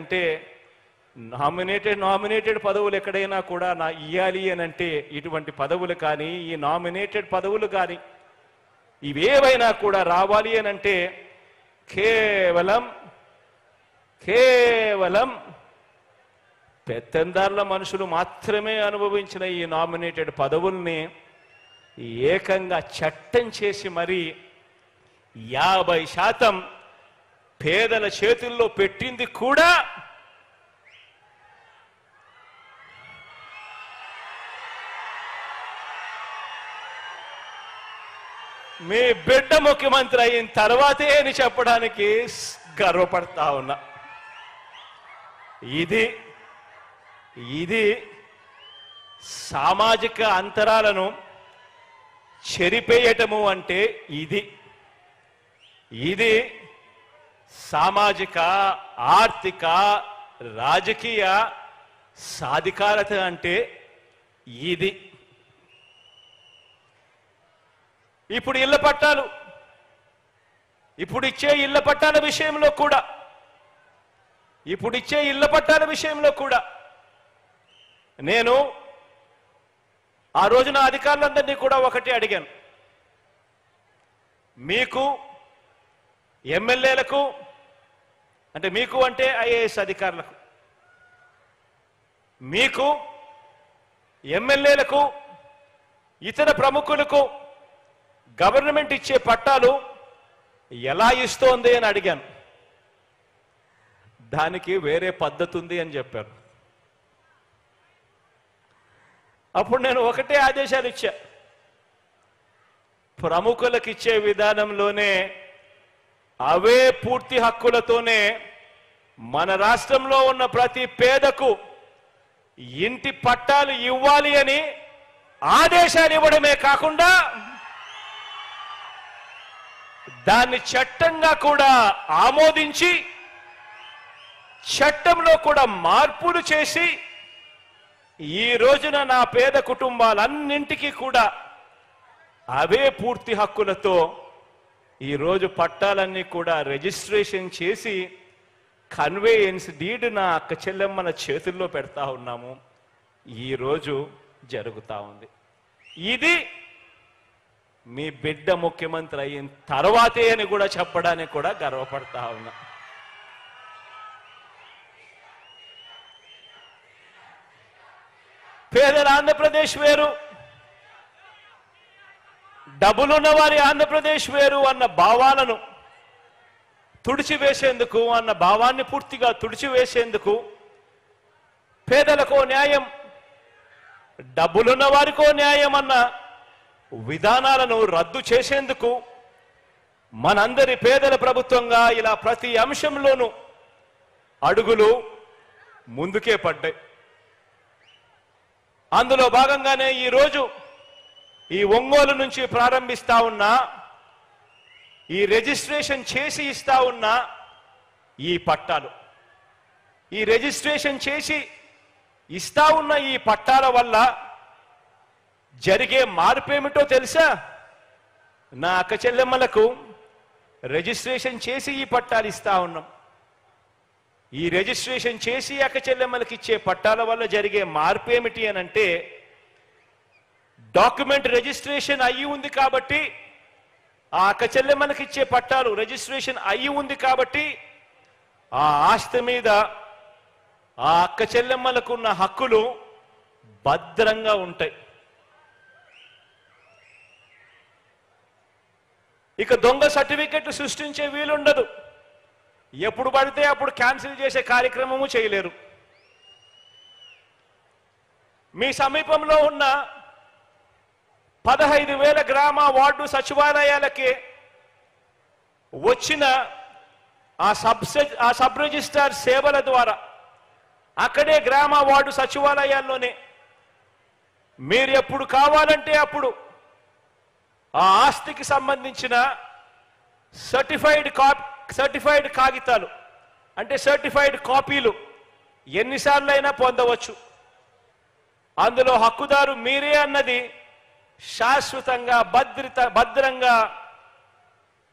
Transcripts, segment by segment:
అంటే నామినేటెడ్ పదవులు ఎక్కడైనా కూడా నా ఇయ్యాలి అని అంటే ఇటువంటి పదవులు కానీ ఈ నామినేటెడ్ పదవులు కానీ ఇవేవైనా కూడా రావాలి అని అంటే కేవలం పెత్తందారుల మనుషులు మాత్రమే అనుభవించిన ఈ నామినేటెడ్ పదవుల్ని ఏకంగా చట్టం చేసి మరి 50% పేదల చేతుల్లో పెట్టింది కూడా మీ బిడ్డ ముఖ్యమంత్రి అయిన తర్వాతే అని చెప్పడానికి గర్వపడతా ఉన్నా. ఇది సామాజిక అంతరాలను చెరిపేయటము అంటే ఇది సామాజిక ఆర్థిక రాజకీయ సాధికారత అంటే ఇది. ఇప్పుడు ఇళ్ల పట్టాలు ఇప్పుడిచ్చే ఇళ్ల పట్టాల విషయంలో కూడా నేను ఆ రోజున అధికారులందరినీ కూడా ఒకటి అడిగాను. మీకు ఎమ్మెల్యేలకు అంటే మీకు అంటే ఐఏఎస్ అధికారులకు, మీకు ఎమ్మెల్యేలకు, ఇతర ప్రముఖులకు గవర్నమెంట్ ఇచ్చే పట్టాలు ఎలా ఇస్తోంది అని అడిగాను. దానికి వేరే పద్ధతి ఉంది అని చెప్పారు. అప్పుడు నేను ఒకటే ఆదేశాలు ఇచ్చా, ప్రముఖులకు ఇచ్చే విధానంలోనే అవే పూర్తి హక్కులతోనే మన రాష్ట్రంలో ఉన్న ప్రతి పేదకు ఇంటి పట్టాలు ఇవ్వాలి అని ఆదేశాలు ఇవ్వడమే కాకుండా దాన్ని చట్టంగా కూడా ఆమోదించి చట్టంలో కూడా మార్పులు చేసి ఈ రోజున నా పేద కుటుంబాలన్నింటికీ కూడా అవే పూర్తి హక్కులతో ఈరోజు పట్టాలన్నీ కూడా రిజిస్ట్రేషన్ చేసి కన్వేయన్స్ డీడ్ నా అక్క చెల్లెమ్మల చేతుల్లో పెడతా ఉన్నాము. ఈరోజు జరుగుతూ ఉంది. ఇది మీ బిడ్డ ముఖ్యమంత్రి అయిన తర్వాతే అని కూడా చెప్పడానికి కూడా గర్వపడతా ఉన్నా. పేదల ఆంధ్రప్రదేశ్ వేరు, డబ్బులున్న వారి ఆంధ్రప్రదేశ్ వేరు అన్న భావాలను తుడిచివేసేందుకు, అన్న భావాన్ని పూర్తిగా తుడిచివేసేందుకు పేదలకో న్యాయం, డబ్బులున్న వారికో న్యాయం అన్న విధానాలను రద్దు చేసేందుకు మనందరి పేదల ప్రభుత్వంగా ఇలా ప్రతి అంశంలోనూ అడుగులు ముందుకే పడ్డాయి. అందులో భాగంగానే ఈరోజు ఈ ఒంగోలు నుంచి ప్రారంభిస్తా ఉన్న ఈ రిజిస్ట్రేషన్ చేసి ఇస్తా ఉన్న ఈ పట్టాలు, ఈ రిజిస్ట్రేషన్ చేసి ఇస్తా ఉన్న ఈ పట్టాల వల్ల జరిగే మార్పేమిటో తెలుసా? నా అక్క చెల్లెమ్మలకు రిజిస్ట్రేషన్ చేసి ఈ పట్టాలు ఇస్తా ఉన్నాం. ఈ రిజిస్ట్రేషన్ చేసి అక్క చెల్లెమ్మలకి ఇచ్చే పట్టాల వల్ల జరిగే మార్పేమిటి అని అంటే, డాక్యుమెంట్ రిజిస్ట్రేషన్ అయ్యి ఉంది కాబట్టి ఆ అక్క చెల్లెమ్మలకి ఇచ్చే పట్టాలు రిజిస్ట్రేషన్ అయ్యి ఉంది కాబట్టి ఆ ఆస్తి మీద ఆ అక్క చెల్లెమ్మలకు ఉన్న హక్కులు భద్రంగా ఉంటాయి. ఇక దొంగ సర్టిఫికెట్లు సృష్టించే వీలుండదు. ఎప్పుడు పడితే అప్పుడు క్యాన్సిల్ చేసే కార్యక్రమము చేయలేరు. మీ సమీపంలో ఉన్న 15,000 గ్రామ వార్డు సచివాలయాలకి వచ్చిన ఆ సబ్ రిజిస్ట్రార్ సేవల ద్వారా అక్కడే గ్రామ వార్డు సచివాలయాల్లోనే మీరు ఎప్పుడు కావాలంటే అప్పుడు ఆ ఆస్తికి సంబంధించిన సర్టిఫైడ్ కాగితాలు అంటే సర్టిఫైడ్ కాపీలు ఎన్నిసార్లు అయినా పొందవచ్చు. అందులో హక్కుదారు మీరే అన్నది శాశ్వతంగా భద్రంగా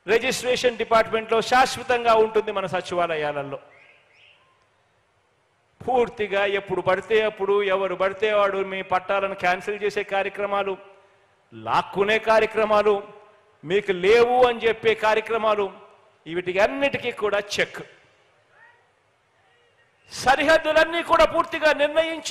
రిజిస్ట్రేషన్ డిపార్ట్మెంట్లో శాశ్వతంగా ఉంటుంది మన సచివాలయాలలో. పూర్తిగా ఎప్పుడు పడితే అప్పుడు ఎవరు పడితే వాడు మీ పట్టాలను క్యాన్సిల్ చేసే కార్యక్రమాలు, లాక్కునే కార్యక్రమాలు, మీకు లేవు అని చెప్పే కార్యక్రమాలు, వీటికి అన్నిటికీ కూడా చెక్. సరిహద్దులన్నీ కూడా పూర్తిగా నిర్ణయించి